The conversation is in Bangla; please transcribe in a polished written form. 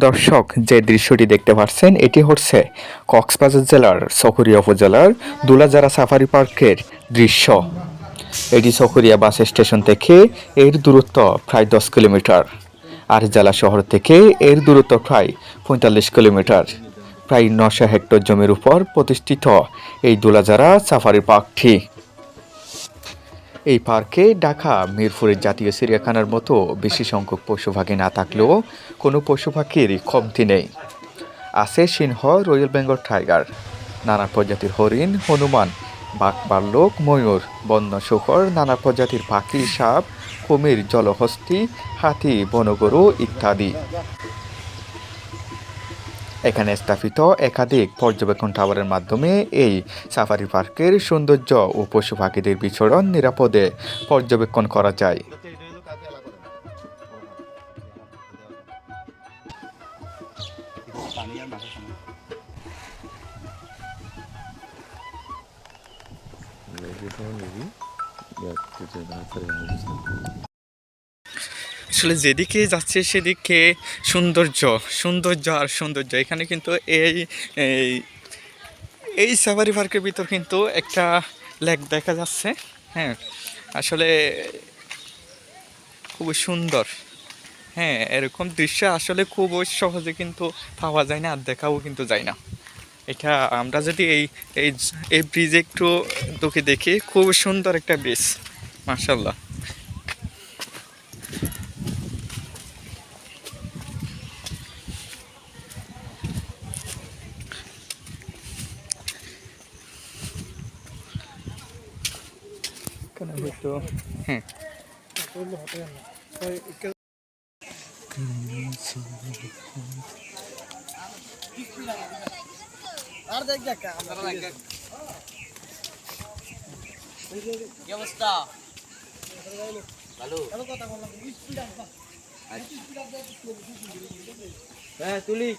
দর্শক, যে দৃশ্যটি দেখতে পাচ্ছেন এটি হচ্ছে কক্সবাজার জেলার চকরিয়া উপজেলার দুলাজারা সাফারি পার্কের দৃশ্য। এটি চকরিয়া বাস স্টেশন থেকে এর দূরত্ব প্রায় 10 কিলোমিটার, আর জেলা শহর থেকে এর দূরত্ব প্রায় 45 কিলোমিটার। প্রায় 900 হেক্টর জমির উপর প্রতিষ্ঠিত এই দুলাজারা সাফারি পার্কটি। এই পার্কে ঢাকা মিরপুরের জাতীয় চিড়িয়াখানার মতো বেশি সংখ্যক পশু পাখি না থাকলেও কোনো পশু পাখির কমতি নেই। আছে সিংহ, রয়্যাল বেঙ্গল টাইগার, নানা প্রজাতির হরিণ, হনুমান, বাঘ, ভাল্লুক, ময়ূর, বন্য শূকর, নানা প্রজাতির পাখি, সাপ, কুমির, জলহস্তী, হাতি, বনগরু ইত্যাদি। এখানে স্থাপিত একাধিক পর্যবেক্ষণ টাওয়ারের মাধ্যমে এই সাফারি পার্কের সৌন্দর্য ও পশু পাখিদের বিচরণ নিরাপদে পর্যবেক্ষণ করা যায়। আসলে যেদিকে যাচ্ছে সেদিকে সৌন্দর্য সৌন্দর্য আর সৌন্দর্য। এখানে কিন্তু এই এই এই সাফারি পার্কের ভিতর কিন্তু একটা লেক দেখা যাচ্ছে। হ্যাঁ, আসলে খুবই সুন্দর। হ্যাঁ, এরকম দৃশ্য আসলে খুব সহজে কিন্তু পাওয়া যায় না, আর দেখাও কিন্তু যায় না। এটা আমরা যদি এই এই এই ব্রিজে একটু তোকে দেখি, খুব সুন্দর একটা ব্রিজ, মাশাআল্লাহ। হ্যাঁ, কি অবস্থা? ভালো। হ্যাঁ, তুলি।